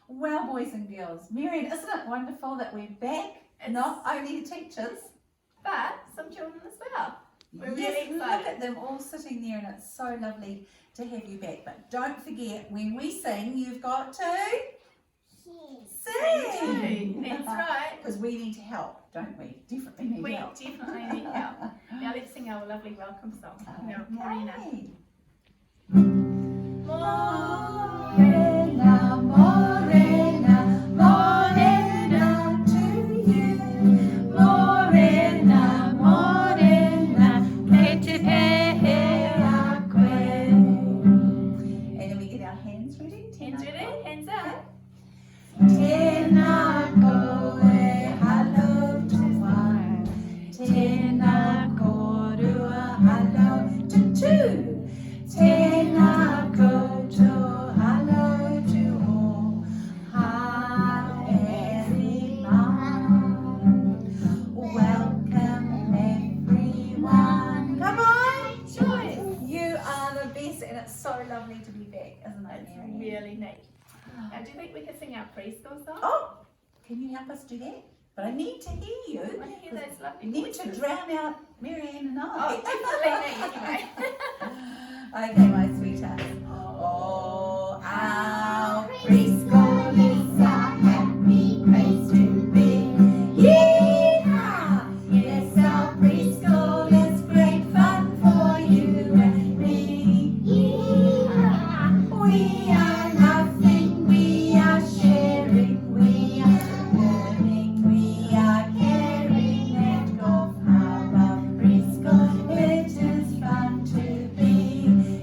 Well, boys and girls, Marianne, isn't it wonderful that we're back? Not only the teachers, but some children as well. We're really yes, excited. look at them all sitting there, and it's so lovely to have you back. But don't forget, when we sing, you've got to sing. That's right. Because we need help, don't we? Definitely need help. We definitely need help. Now let's sing our lovely welcome song. Now, Marianne. Morena, morena, morena to you. Morena, morena, que te peaque. And then we get our hands ready. Hands ready? Hands up. Tēnā koe halo tua, tēnā korua halo tutu, tēnā koutou halo tuho, everyone. Welcome everyone. Come on, Joyce. you are the best, and it's so lovely to be back, isn't it, Marianne? Really neat. Now, do you think we could sing our preschool song? Oh, can you help us do that? But I need to hear you. I want to hear those lovely You need to voices. drown out Marianne and I. Oh, definitely me anyway. Okay, my sweetheart. Oh, our preschool is a happy place to be. Yee-haw! Yes, our preschool is great fun for you and me. Yee-haw! We are laughing, we are sharing, we are learning, we are caring at Gulf Harbour Preschool. It is fun to be.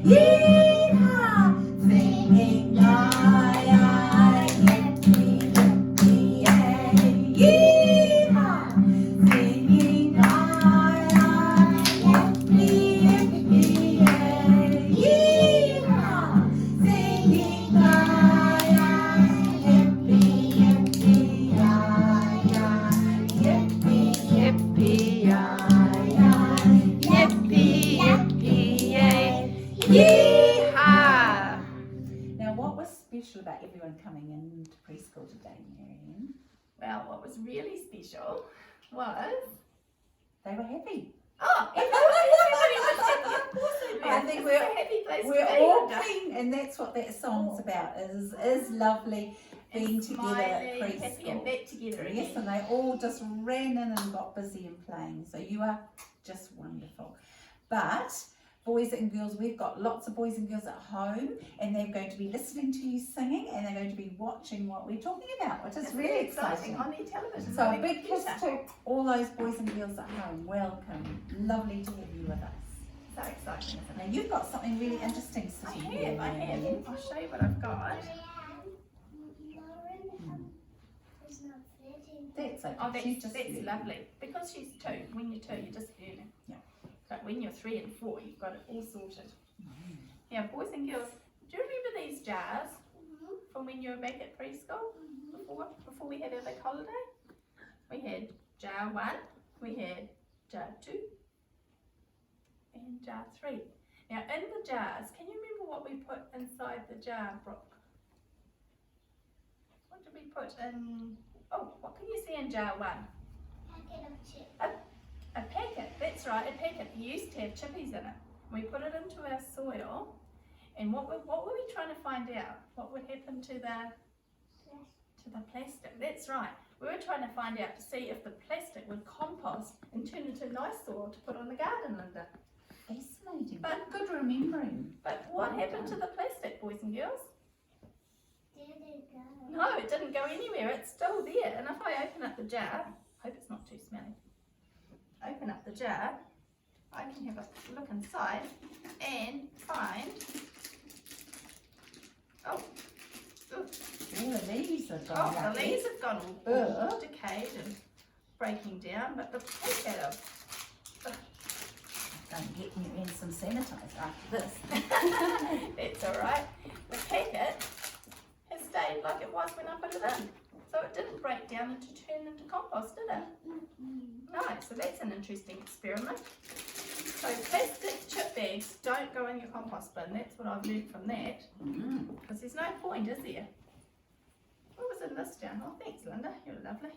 Yee-haw! Singing yippee, yippee, yay. Yee-haw! Singing yippee, yippee, yay. Yee-haw! Singing yippee, yippee, yippee, yippee, Yee-haw! Now, what was special about everyone coming into preschool today, Marianne? Well, what was really special was... They were happy. Oh, everybody was happy. Of course they were. I think This is a happy place We're to be, all Lynda. clean, and that's what that song's about. Is lovely being And together at smiling, happy and preschool. back together again. Yes, and they all just ran in and got busy and playing. So you are just wonderful. But boys and girls, we've got lots of boys and girls at home, and they're going to be listening to you singing, and they're going to be watching what we're talking about, which is It's really exciting. on their television. So on a their big kiss computer. to all those boys and girls at home. Welcome. Lovely to have you with us. So exciting, isn't Now it? you've got something really interesting I sitting here. have. Marianne. I'll show you what I've got. That's okay. Oh, She's just that's learning. lovely. Because she's 2, when you're 2, you're just learning. Yeah. But when you're 3 and 4, you've got it all sorted. Now, boys and girls, do you remember these jars from when you were back at preschool? Before we had our big holiday? We had jar 1, we had jar 2, and jar 3. Now, in the jars, can you remember what we put inside the jar, Brooke? What did we put in? Oh, what can you see in jar 1? A packet, that's right, a packet. We used to have chippies in it. We put it into our soil, and what were we trying to find out? What would happen to the plastic? That's right. We were trying to find out to see if the plastic would compost and turn into nice soil to put on the garden, Lynda. Fascinating. But- Good remembering. But what Well happened to done. the plastic, boys and girls? No, it didn't go anywhere. It's still there. And if I open up the jar, hope it's not too smelly. Open up the jar, I can have a look inside and find, oh, All the leaves are gone. oh, the lovely. leaves have gone all decayed and breaking down, but the packet of, Don't get me in some sanitizer after this. that's all right. The packet has stayed like it was when I put it in. So it didn't break down and turn into compost, did it? No, so that's an interesting experiment. So plastic chip bags don't go in your compost bin. That's what I've learned from that. Because there's no point, is there? putting this down. Oh, thanks, Lynda. You're lovely.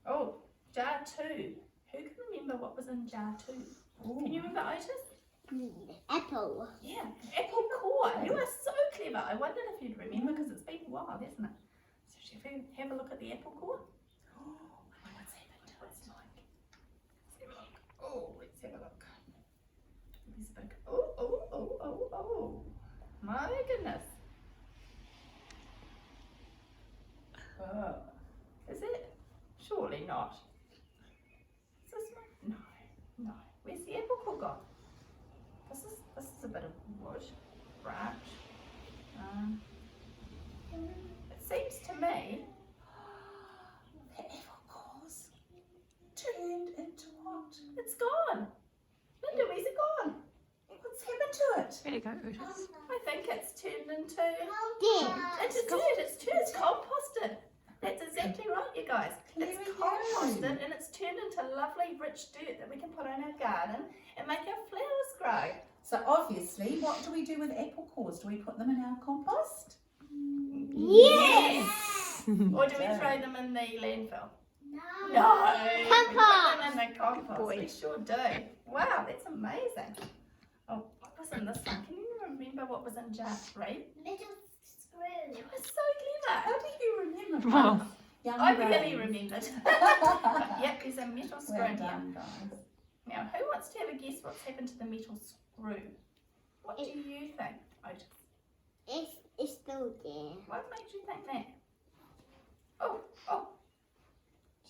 Oh, jar 2. Who can remember what was in jar 2? Can you remember, Otis? Apple. Yeah, apple core. You are so clever. I wondered if you'd remember because it's been a while, hasn't it? So should we have a look at the apple core? Oh, what's happened to its like? Let's have a look. Oh, let's have a look. There's a big. Oh. My goodness. Oh, is it? Surely not. Is this one? No. Where's the apple core gone? This is a bit of wood, branch. It seems to me The apple core's turned into what? it's gone. Lynda, where's it gone? What's happened to it? Where'd it go, Otis? I think it's turned into Dead. it's composted. That's exactly right, you guys. It's Clearly composted and it's turned into lovely rich dirt that we can put in our garden and make our flowers grow. So obviously, what do we do with apple cores? Do we put them in our compost? Yes. Or do we throw them in the landfill? No. No. We put Compost. them in the compost. Boy. We sure do. Wow, that's amazing. Oh, what was in this one? Can you remember what was in jar 3? Little screw. You were so clever. How do you remember? Wow. Young I brains. really remembered. Yep, there's a metal screw Well in here. done, guys. Now, who wants to have a guess what's happened to the metal screw? What do you think, Otis? It's still there. What made you think that? Oh,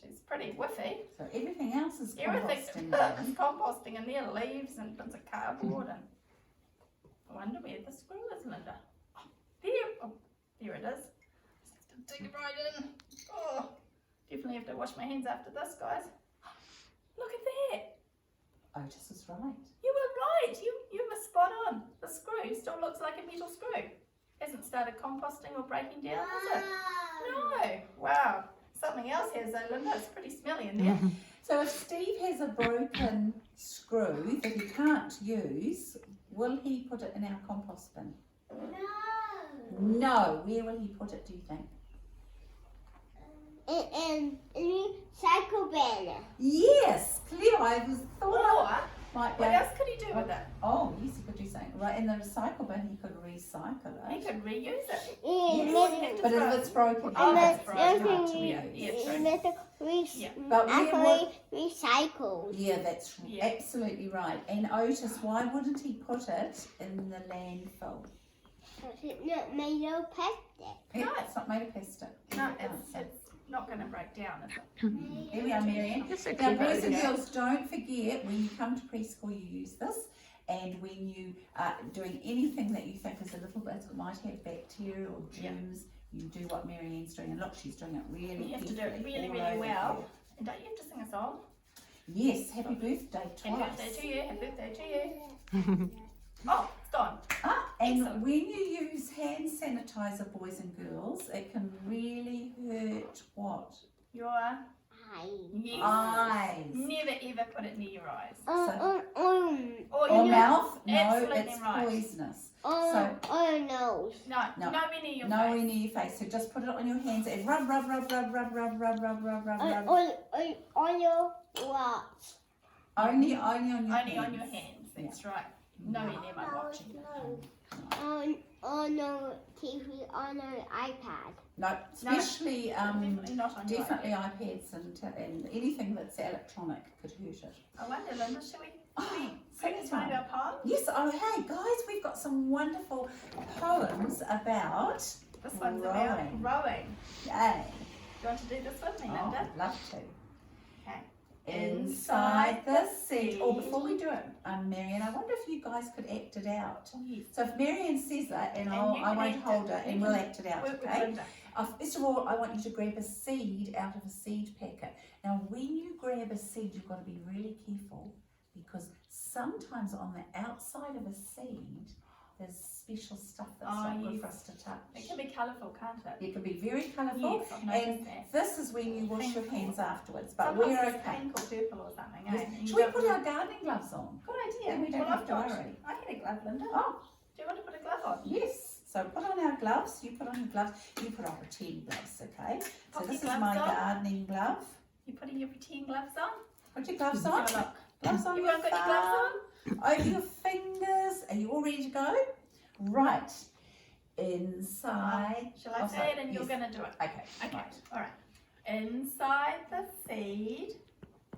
she's pretty whiffy. So everything else is Everything's composting then. composting in there, leaves and bits of cardboard and I wonder where the screw is, Lynda. There it is. Just have to dig it right in. Oh, definitely have to wash my hands after this, guys. Look at that. Otis is right. You were right. You were spot on. The screw still looks like a metal screw. Hasn't started composting or breaking down, has it? No. Wow. Something else has though, Lynda. It's pretty smelly in there. So if Steve has a broken screw that he can't use, will he put it in our compost bin? No. No. Where will he put it, do you think? In cycle bin. Yes, clear. I was thought I Or might what go. else could he do with it? Oh, yes, he could do something. Right, in the recycle bin, he could recycle He it. could reuse it. Yes. But if it's broken, Oh, he that's has broken. to Oh, use yeah, it. yeah, true. Yeah. But we actually recycled. Yeah, that's Yeah. absolutely right. And Otis, why wouldn't he put it in the landfill? It's not made of plastic. No. It's not made of plastic. No, it's not going to break down, is it? Here we are, Marianne. You're so Now, clever, boys and Otis. girls, don't forget when you come to preschool, you use this. And when you are doing anything that you think is a little bit, might have bacteria or germs, you do what Marianne's doing. And look, she's doing it really You have to do it carefully really, all really over well. there. And don't you have to sing a song? Yes, happy birthday Happy twice. birthday to you, happy birthday to you. Oh, it's gone. And Excellent. when you use hand sanitizer, boys and girls, it can really hurt what? Your yes. Eyes. Never ever put it near your eyes. Or Or mouth? No, Absolutely it's right. poisonous. or nose. No, No. nowhere near your Nowhere face. near your face. So just put it on your hands and rub. On your watch. Only on your Only hands. on your hands, that's right. Nowhere near my watching. On your TV, on your iPad. No, especially Definitely not on your definitely iPad. iPads and anything that's electronic could hurt it. I wonder, Lynda, should we Oh, sing us one of our poems? Yes, oh hey guys, we've got some wonderful poems about This one's Rowing. about rowing. yay. Do you want to do this with me, Oh, Lynda? I'd love to. Okay. Inside the sea. Oh, before we do it, Marianne, I wonder if you guys could act it out. Oh, yes. So if Marianne says it, and And I you can won't act hold it. it, and You we'll can act it out, Work with okay? Lynda. First of all, I want you to grab a seed out of a seed packet. Now, when you grab a seed, you've got to be really careful because sometimes on the outside of a seed, there's special stuff that's not good yes. for us to touch. It can be colourful, can't it? It can be very colourful, Yes, I've noticed and that. this is when you wash your Painful. hands afterwards, but Sometimes we're it's okay. pink or purple or something, Yes. eh? And you Should we don't- put our gardening gloves on? Good idea. Then we don't Well, have I've to got- worry. I had a glove, Lynda. Oh, Do you want to put a glove on? yes. So put on our gloves, you put on your gloves, you put on pretend gloves, okay? So Put this is your my gloves on. gardening glove. You putting your pretend gloves on? Put your gloves Have on. a look. Gloves on Everyone your got your gloves thumb, over your fingers. Are you all ready to go? Right. Inside. Shall I Oh, say sorry, it and you're yes. going to do it? Okay, Okay, right. all right. Inside the seed,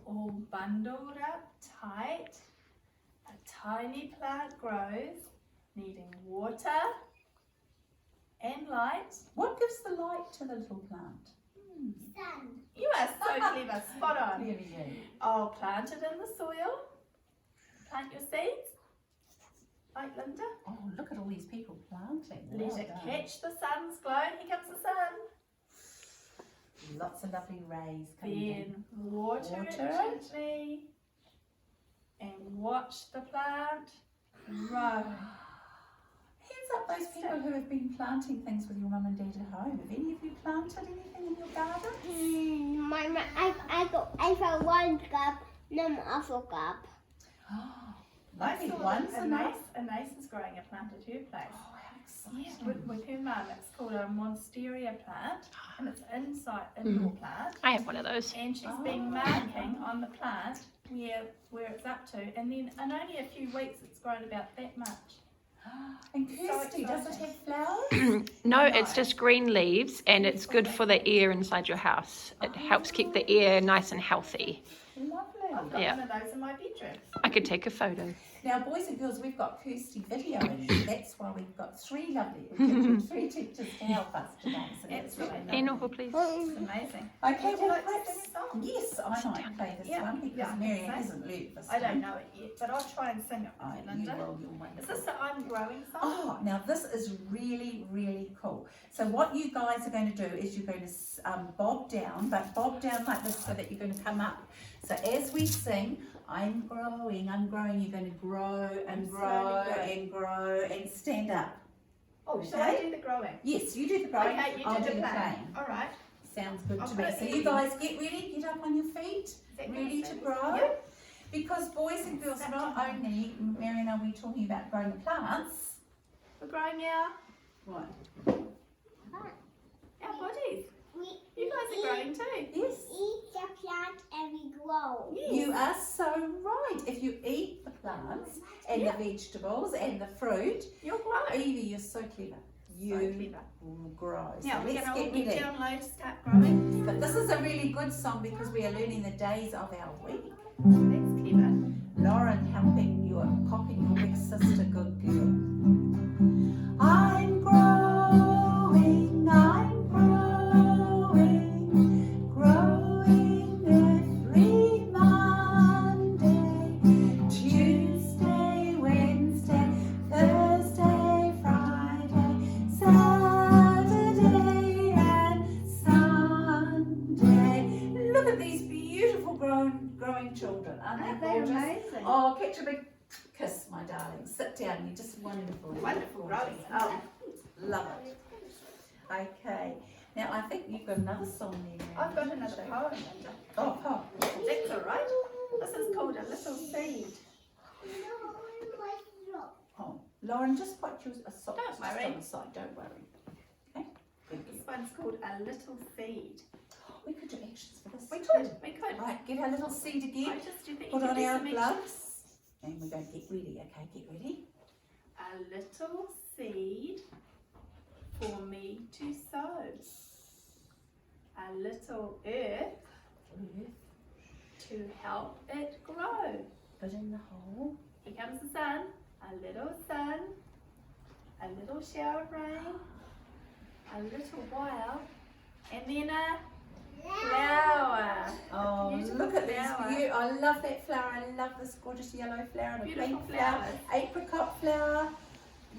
all bundled up tight, a tiny plant grows, needing water and light. What gives the light to the little plant? Sun. You are so clever, spot on. Clearly you. I'll plant it in the soil. Plant your seeds, like Lynda. Oh, look at all these people planting. Let Well it done. catch the sun's glow. Here comes the sun. Lots of lovely rays coming in. Then water it Water. gently and watch the plant grow. Hands up those people who have been planting things with your mum and dad at home. Have any of you planted anything in your garden? My mum, I found one cup, no other cup. Lovely. saw One's that enough. Anais is growing a plant at her place. Oh, how Yes, exciting. with her mum. It's called a monstera plant, and it's indoor plant. I have one of those. And she's been marking on the plant where it's up to, and then in only a few weeks it's grown about that much. And So Kirsty, does it exciting. have flowers? No, it's just green leaves and it's good for the air inside your house. It helps keep the air nice and healthy. Lovely. I've got Yeah. one of those in my bedroom. I could take a photo. Now, boys and girls, we've got Kirsty video in there. That's why we've got three teachers to help us today. So that's really Absolutely. lovely. Enough, please. It's amazing. Okay, Would you well, like to perhaps, sing a song? yes, I might play this Yeah, one because yeah, I think Marianne so. hasn't learnt this I don't one. know it yet, but I'll try and sing it Oh, with you, you Lynda. will, you're Is wonderful. this the I'm Growing song? Oh, now this is really, really cool. So what you guys are going to do is you're going to bob down, but bob down like this so that you're going to come up. So as we sing, I'm growing, you're going to grow and grow Slowly and grow and stand up. Oh, shall I Okay. do the growing? Yes, you do the growing, Okay, you I'll do the do the playing. playing. All right. Sounds good I'll to put me. it So in. you guys get ready, get up on your feet, ready to grow. Yep. Because boys and girls, not only, Marianne, are we talking about growing the plants? We're growing our Right. bodies. We You guys are growing too. Yes. eat the plant and we grow. You are so right. If you eat the plants and Yeah. the vegetables and the fruit, You'll grow. Evie, you're so clever. You clever. will grow. So Now we're let's going to all get get ready. down low to start growing. But this is a really good song because we are learning the days of our week. That's clever. Lauren helping you, copying your big sister, good girl. I'm growing, growing every Monday, Tuesday, Wednesday, Thursday, Friday, Saturday and Sunday. Look at these beautiful growing children, aren't they gorgeous? amazing? Oh, catch a big kiss, my darling. Sit down, you're just wonderful. Wonderful growing. Oh, love it. Okay, now I think you've got another song there. Marianne. I've got another poem, Lynda. Oh, oh. That's all right. This is called A Little Seed. Oh, Lauren, just put your sock Don't just worry. on the side, don't worry. Okay, good girl. This one's called A Little Seed. We could do actions for this. We could. Right, get our little seed I again. just do that. Put You on can do our some gloves. And we're going to get ready, okay? Get ready. A little seed for me to sow. A little earth to help it grow. Put in the hole. Here comes the sun. A little sun. A little shower of rain. A little while. And then a flower. Oh, Beautiful look at flower. this. I love that flower. I love this gorgeous yellow flower and a Beautiful pink flower. flowers. Apricot flower.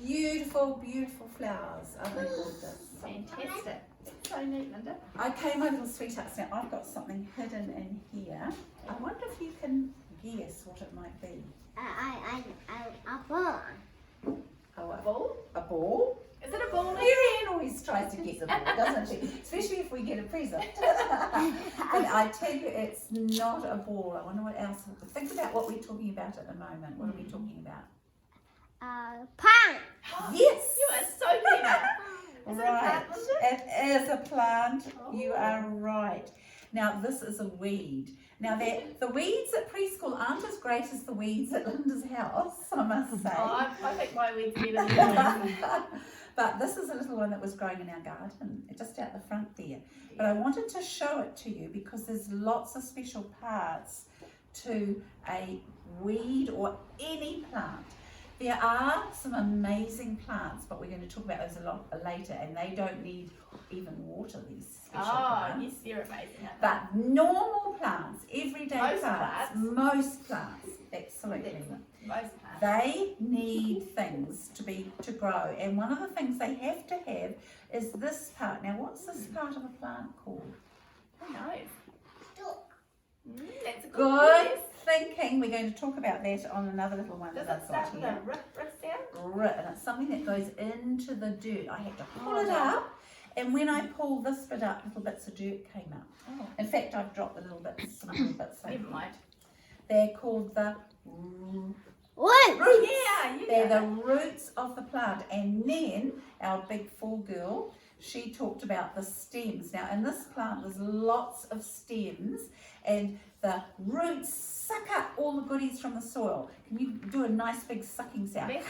Beautiful, beautiful flowers. Aren't they gorgeous? Fantastic. So neat, Lynda. Okay, my little sweethearts. Now I've got something hidden in here. I wonder if you can guess what it might be. A barn. Oh, A ball? a ball? Is it a ball? Marianne always tries to get the ball, doesn't she? Especially if we get a present. But I tell you, it's not a ball. I wonder what else. Think about what we're talking about at the moment. What are we talking about? plant. Yes. You are so clever. Is it a Right. plant, Lynda? It is a plant. You are right. Now this is a weed. Now the weeds at preschool aren't as great as the weeds at Lynda's house, I must say. Oh, I think my weed's better than yours. But this is a little one that was growing in our garden, just out the front there. But I wanted to show it to you because there's lots of special parts to a weed or any plant. There are some amazing plants, but we're going to talk about those a lot later, and they don't need even water, these special Oh, plants. yes, they're amazing. aren't But normal plants, everyday Most plants, plants. most plants, absolutely. they? Most plants. They need things to grow, and one of the things they have to have is this part. Now, what's this part of a plant called? Who knows? That's a good Good guess. thinking. We're going to talk about that on another little one Does that it I've got start with here. a riff sound? Right, and it's something that goes into the dirt. I had to pull Oh, it no. up, and when I pulled this bit up, little bits of dirt came up. Oh, In fact, I've dropped the little bits, some little bits. over never there. mind. They're called the roots. Yeah, you They're got the roots of the plant. And then our big full girl, she talked about the stems. Now in this plant there's lots of stems, and the roots suck up all the goodies from the soil. Can you do a nice big sucking sound? it.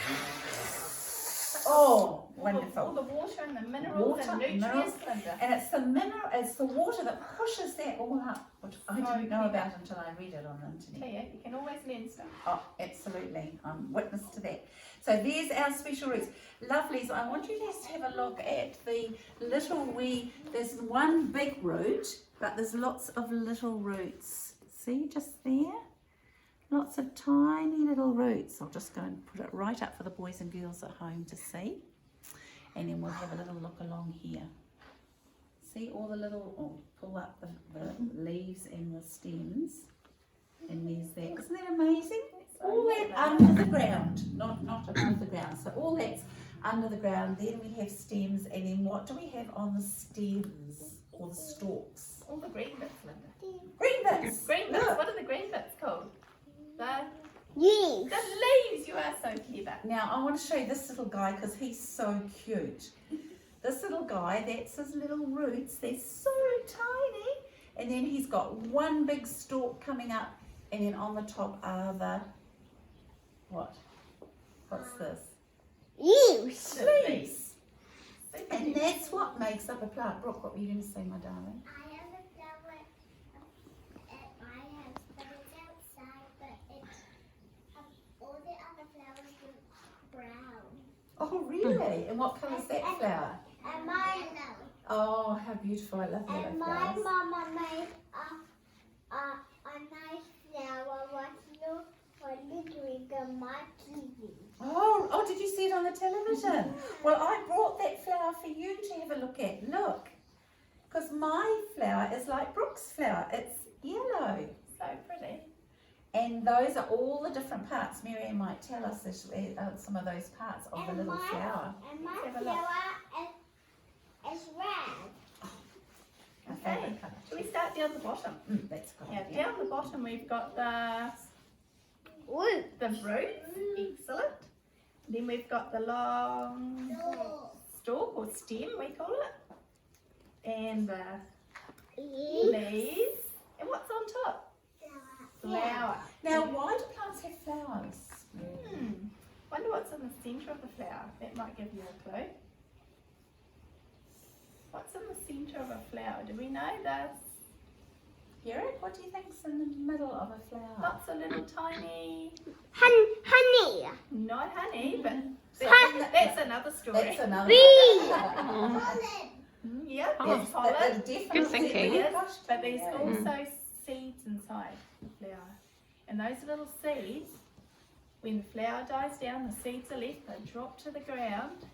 Oh, All wonderful. the water and the minerals Water, and nutrients, minerals. Lynda. And it's the water that pushes that all up, which I didn't know about until I read it on the internet. Tell you, you can always learn stuff. Oh, absolutely. I'm witness to that. So there's our special roots. Lovely. So I want you guys to have a look at the little there's one big root, but there's lots of little roots. See, just there? Lots of tiny little roots. I'll just go and put it right up for the boys and girls at home to see. And then we'll have a little look along here. See all the little, pull up the leaves and the stems. And there's that. Isn't that amazing? All that under the ground, not above the ground. So all that's under the ground. Then we have stems, and then what do we have on the stems or the stalks? All the green bits, Lynda. Green bits. Green bits. Look. What are the green bits called? The Leaves. leaves. You are so clever. Now I want to show you this little guy because he's so cute. This little guy, that's his little roots. They're so tiny, and then he's got one big stalk coming up, and then on the top are the what? What's this? Leaves. The Leaves. And that's what makes up a plant. Brooke, what were you going to say, my darling? I have a flower but it's outside, but it's all the other flowers are brown. Oh, really? And what colour is that flower? And my Oh, how beautiful. I love yellow and my flowers. mama made a nice flower what you want to drink on my TV. Oh, did you see it on the television? Well, I brought that flower for you to have a look at. Look. Because my flower is like Brooke's flower. It's yellow. So pretty. And those are all the different parts. Marianne might tell us some of those parts of the little flower. And my Let's have a look. flower is red. Our Okay. favourite colour. Shall we start down the bottom? That's good. Yeah, down the bottom we've got the Ooh. roots. Excellent. Then we've got the long stalk or stem, we call it. And the leaves. And what's on top? Flower. Now, why do plants have flowers? Wonder what's in the centre of the flower. That might give you a clue. What's in the centre of a flower? Do we know this? Eric, what do you think's in the middle of a flower? Lots of little tiny, Honey. not honey, but Honey. that's another story. That's another Bee. Yeah, Oh, there's pollen. Good thinking. Yes, but there's also seeds inside the flower. And those little seeds, when the flower dies down, the seeds are left, they drop to the ground,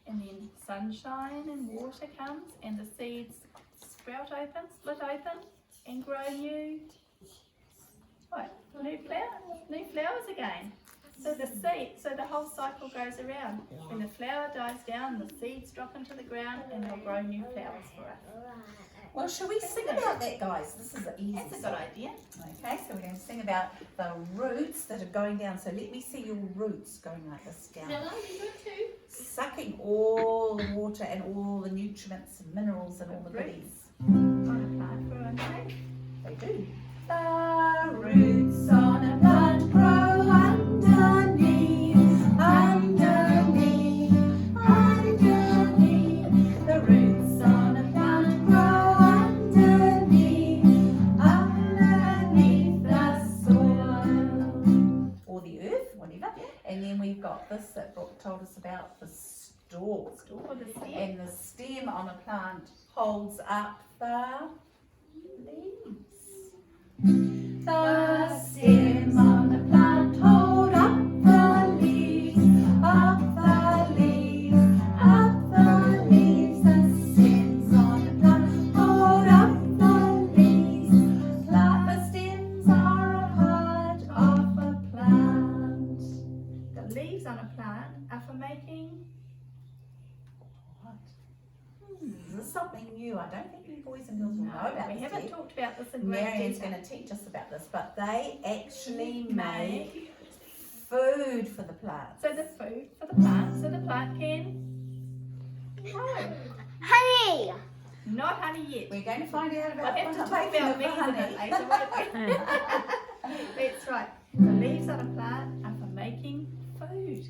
and then sunshine and water comes, and the seeds sprout open, split open, and grow new flowers again. So the whole cycle goes around. When the flower dies down, the seeds drop into the ground and they'll grow new flowers for us. Well, shall we sing about that, guys? This is easy. That's a good idea. Okay, so we're going to sing about the roots that are going down. So let me see your roots going like this down. Hello, you good too? Sucking all the water and all the nutrients and minerals and all the goodies. On a plant grow underneath. They do. The roots on a plant grow underneath, underneath, underneath. The roots on a plant grow underneath, underneath the soil. Or the earth, whatever. And then we've got this that Brooke told us about, the stalk. Or the stem. And the stem on a plant holds up the leaves. The stems on the plant hold up the leaves, up the leaves, up the leaves. The stems on the plant hold up the leaves. The stems are a part of a plant. The leaves on a plant are for making. What? This is something new. I don't think you boys and girls will know about We this haven't yet. talked about this in great Marianne's detail. going to teach us about this, but they actually make food for the plants. So the food for the plant, so the plant can grow. Honey! Not honey yet. We're going to find out We'll about have to what talk making about of bees a bit honey. later, won't we? That's right. The leaves on a plant are for making food.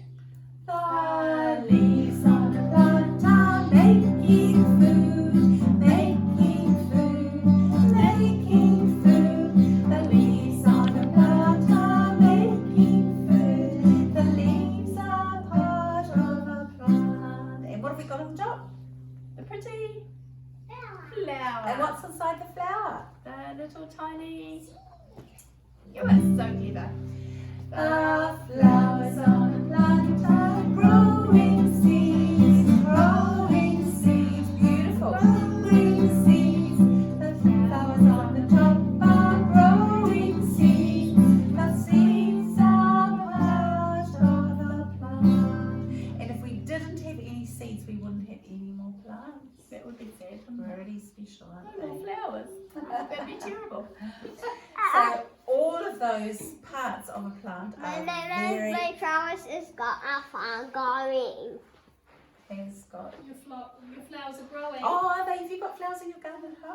The leaves on the plant are making food, making food, making food. The leaves on the plant are making food. The leaves are part of a plant. And what have we got on top? The pretty flower. And what's inside the flower? The little tiny. You are so clever. The flowers on the plant are growing seeds, beautiful, growing seeds. The flowers on the top are growing seeds. The seeds are part of the plant. And if we didn't have any seeds, we wouldn't have any more plants. That would be sad. We're really special, aren't No more they? flowers. That'd be terrible. So all of those parts of a plant are very. My flowers is got a farm going. Has got. Your flowers are growing. Oh, are they? Have you got flowers in your garden at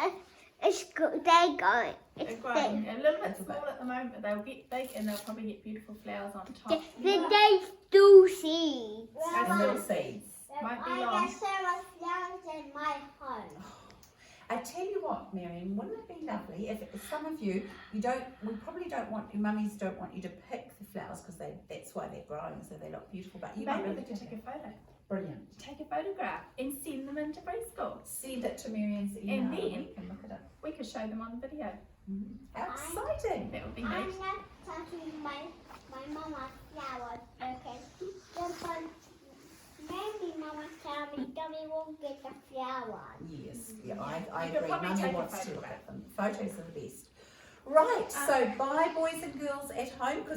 home? It's good. They're going. They're It's growing. A little bit small at the moment, but they'll get big and they'll probably get beautiful flowers on top. they do seeds. And little seeds. Might be I long. got several flowers in my home. I tell you what, Marianne, wouldn't it be lovely if some of you, we probably don't want, your mummies don't want you to pick the flowers because that's why they're growing, so they look beautiful, but you might be Maybe able we to could take a photo. Brilliant. Take a photograph and send them into preschool. Send it to Marianne's email And then- we can look at it. We could show them on video. How exciting. That would be I'm nice. not touching my mama's flowers. Okay. But maybe mama's flowers, Dummy won't get the flowers. Yes, yeah, I You could agree. probably Mummy take a wants to look photograph. at them. Photos are the best. Right, so bye boys and girls at home.